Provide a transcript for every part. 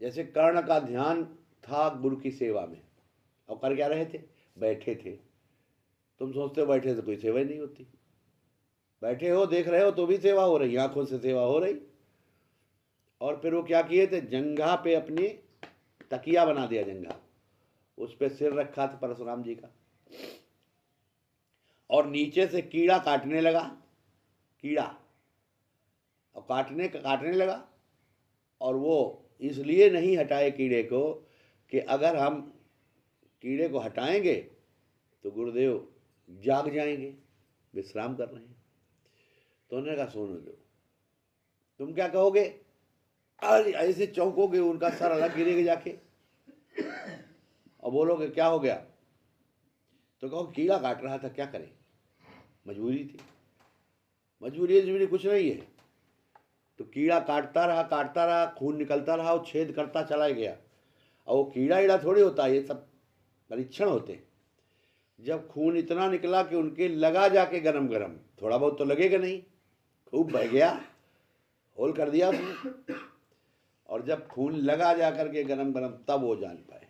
जैसे कर्ण का ध्यान था गुरु की सेवा में, और कर क्या रहे थे? बैठे थे। तुम सोचते हो बैठे से कोई सेवा ही नहीं होती। बैठे हो, देख रहे हो तो भी सेवा हो रही, आंखों से सेवा हो रही। और फिर वो क्या किए थे? जंघा पे अपनी तकिया बना दिया, जंघा, उस पे सिर रखा था परशुराम जी का, और नीचे से कीड़ा काटने लगा, कीड़ा, और काटने लगा। और वो इसलिए नहीं हटाए कीड़े को कि अगर हम कीड़े को हटाएंगे तो गुरुदेव जाग जाएंगे, विश्राम कर रहे हैं। तो उन्होंने कहा सोने दो। तुम क्या कहोगे? अरे ऐसे चौंकोगे, उनका सर अलग गिरेगा जाके, और बोलोगे क्या हो गया? तो कहो कीड़ा काट रहा था, क्या करें, मजबूरी थी। मजबूरी कुछ नहीं है। तो कीड़ा काटता रहा, खून निकलता रहा, वो छेद करता चला गया। और वो कीड़ा ईड़ा थोड़ी होता, ये सब परीक्षण होते। जब खून इतना निकला कि उनके लगा जाके गरम गरम, थोड़ा बहुत तो लगेगा नहीं, खूब बह गया, होल कर दिया उसने। और जब खून लगा जा करके गरम गरम, तब वो जान पाए,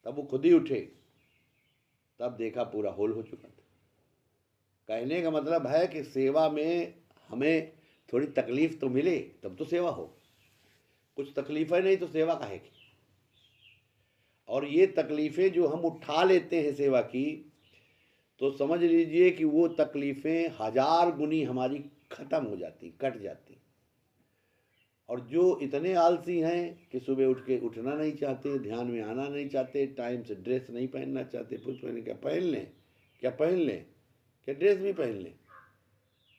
तब वो खुद ही उठे, तब देखा पूरा होल हो चुका था। कहने का मतलब है कि सेवा में हमें थोड़ी तकलीफ तो मिले तब तो सेवा हो, कुछ तकलीफें नहीं तो सेवा काहे की। और ये तकलीफें जो हम उठा लेते हैं सेवा की, तो समझ लीजिए कि वो तकलीफें 1000 गुनी हमारी खत्म हो जाती, कट जाती। और जो इतने आलसी हैं कि सुबह उठ के उठना नहीं चाहते, ध्यान में आना नहीं चाहते, टाइम से ड्रेस नहीं पहनना चाहते, कुछ पहने क्या पहन लें, क्या पहन लें, क्या ड्रेस भी पहन लें,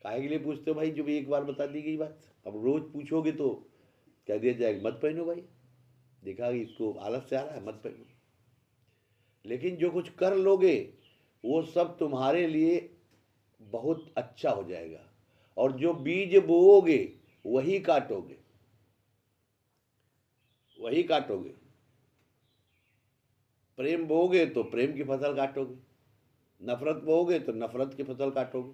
काहे के लिए पूछते हो भाई? जो भी एक बार बता दी गई बात, अब रोज पूछोगे तो कह दिया जाएगा मत पहनो भाई, देखा कि इसको आलस से आ रहा है, मत पहनो। लेकिन जो कुछ कर लोगे वो सब तुम्हारे लिए बहुत अच्छा हो जाएगा। और जो बीज बोओगे वही काटोगे, वही काटोगे। प्रेम बोओगे तो प्रेम की फसल काटोगे, नफरत बोओगे तो नफरत की फसल काटोगे,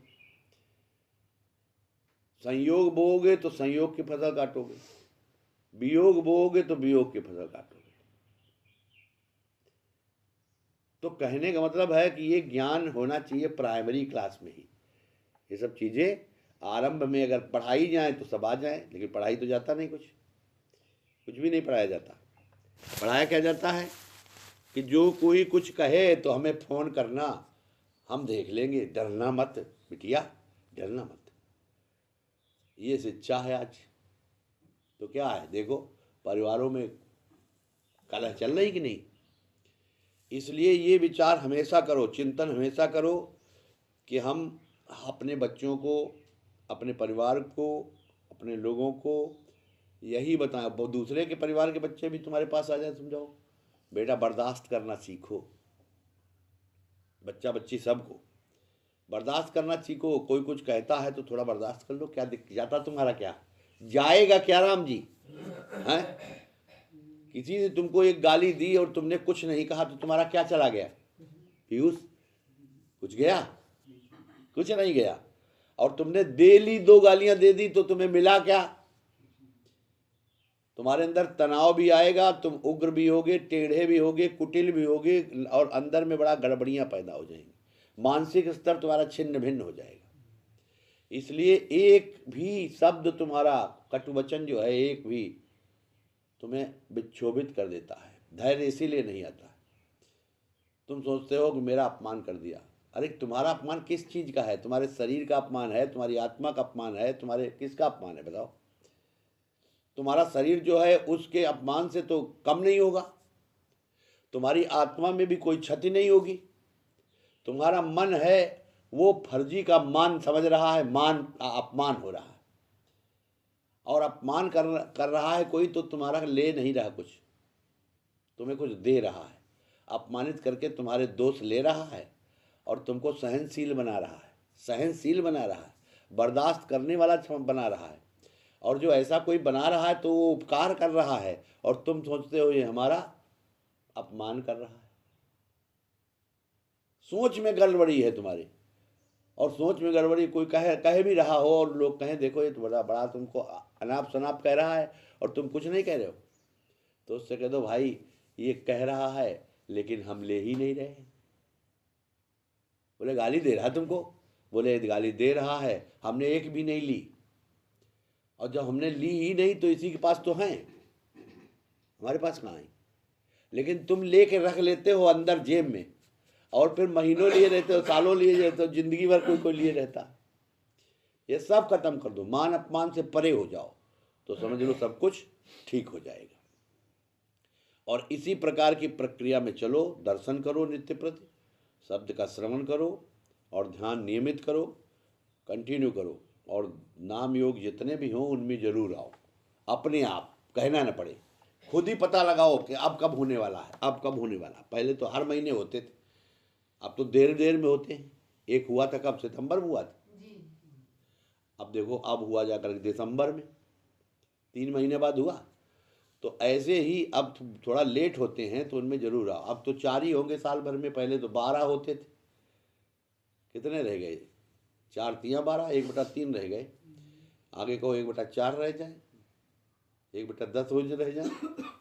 संयोग बोओगे तो संयोग की फसल काटोगे, वियोग बोओगे तो वियोग की फसल काटोगे। तो कहने का मतलब है कि ये ज्ञान होना चाहिए प्राइमरी क्लास में ही। ये सब चीज़ें आरंभ में अगर पढ़ाई जाए तो सब आ जाए, लेकिन पढ़ाई तो जाता नहीं, कुछ भी नहीं पढ़ाया जाता। पढ़ाया क्या जाता है कि जो कोई कुछ कहे तो हमें फ़ोन करना, हम देख लेंगे, डरना मत बिटिया, डरना मत। ये शिक्षा है आज। तो क्या है, देखो परिवारों में कलह चल रही कि नहीं। इसलिए ये विचार हमेशा करो, चिंतन हमेशा करो कि हम अपने बच्चों को, अपने परिवार को, अपने लोगों को यही बताएं। वो दूसरे के परिवार के बच्चे भी तुम्हारे पास आ जाए, समझाओ बेटा बर्दाश्त करना सीखो। बच्चा बच्ची सबको बर्दाश्त करना सीखो। कोई कुछ कहता है तो थोड़ा बर्दाश्त कर लो, क्या जाता तुम्हारा, क्या जाएगा क्या राम जी हैं? किसी ने तुमको एक गाली दी और तुमने कुछ नहीं कहा तो तुम्हारा क्या चला गया? पीयूष कुछ गया? कुछ नहीं गया। और तुमने दे ली, 2 गालियां दे दी तो तुम्हें मिला क्या? तुम्हारे अंदर तनाव भी आएगा, तुम उग्र भी होगे, टेढ़े भी होगे, कुटिल भी होगे, और अंदर में बड़ा गड़बड़ियां पैदा हो जाएंगी, मानसिक स्तर तुम्हारा छिन्न भिन्न हो जाएगा। इसलिए एक भी शब्द तुम्हारा, कटुवचन जो है, एक भी तुम्हें विक्षोभित कर देता है। धैर्य इसीलिए नहीं आता। तुम सोचते हो कि मेरा अपमान कर दिया। अरे तुम्हारा अपमान किस चीज़ का है? तुम्हारे शरीर का अपमान है, तुम्हारी आत्मा का अपमान है, तुम्हारे किसका अपमान है बताओ? तुम्हारा शरीर जो है उसके अपमान से तो कम नहीं होगा, तुम्हारी आत्मा में भी कोई क्षति नहीं होगी। तुम्हारा मन है वो फर्जी का मान समझ रहा है, मान अपमान हो रहा है, और अपमान कर रहा है कोई तो तुम्हारा ले नहीं रहा, कुछ तुम्हें कुछ दे रहा है, अपमानित करके तुम्हारे दोष ले रहा है और तुमको सहनशील बना रहा है, सहनशील बना रहा है, बर्दाश्त करने वाला बना रहा है। और जो ऐसा कोई बना रहा है तो वो उपकार कर रहा है, और तुम सोचते हो ये हमारा अपमान कर रहा है। सोच में गड़बड़ी है तुम्हारी। और सोच में गड़बड़ी, कोई कह भी रहा हो और लोग कहें देखो ये तो बड़ा बड़ा तुमको अनाप शनाप कह रहा है और तुम कुछ नहीं कह रहे हो, तो उससे कह दो भाई ये कह रहा है लेकिन हम ले ही नहीं रहे। बोले गाली दे रहा है तुमको, बोले गाली दे रहा है, हमने एक भी नहीं ली, और जब हमने ली ही नहीं तो इसी के पास तो हैं, हमारे पास कहाँ है। लेकिन तुम लेके रख लेते हो अंदर जेब में, और फिर महीनों लिए रहते हो, सालों लिए रहते हो, जिंदगी भर कोई कोई लिए रहता। ये सब खत्म कर दो, मान अपमान से परे हो जाओ, तो समझ लो सब कुछ ठीक हो जाएगा। और इसी प्रकार की प्रक्रिया में चलो, दर्शन करो नित्य प्रति, शब्द का श्रवण करो और ध्यान नियमित करो, कंटिन्यू करो, और नाम योग जितने भी हों उनमें जरूर आओ। अपने आप कहना न पड़े, खुद ही पता लगाओ कि अब कब होने वाला है, अब कब होने वाला है। पहले तो हर महीने होते थे, अब तो देर देर में होते हैं। एक हुआ था कब, सितंबर में हुआ था, अब देखो अब हुआ जाकर दिसंबर में, 3 महीने बाद हुआ। तो ऐसे ही अब थोड़ा लेट होते हैं तो उनमें जरूर आओ। अब तो 4 ही होंगे साल भर में, पहले तो 12 होते थे। कितने रह गए, 4 तियाँ 12, 1/3 रह गए। आगे को 1/4 रह जाए, 1/10 हो रह जाए,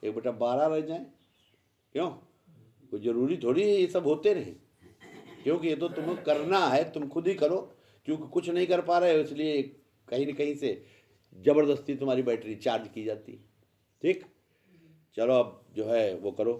1/12 रह जाए। क्यों, कोई जरूरी थोड़ी है ये सब होते रहे, क्योंकि ये तो तुम्हें करना है, तुम खुद ही करो। क्योंकि कुछ नहीं कर पा रहे हो इसलिए कहीं न कहीं से ज़बरदस्ती तुम्हारी बैटरी चार्ज की जाती है। ठीक, चलो अब जो है वो करो।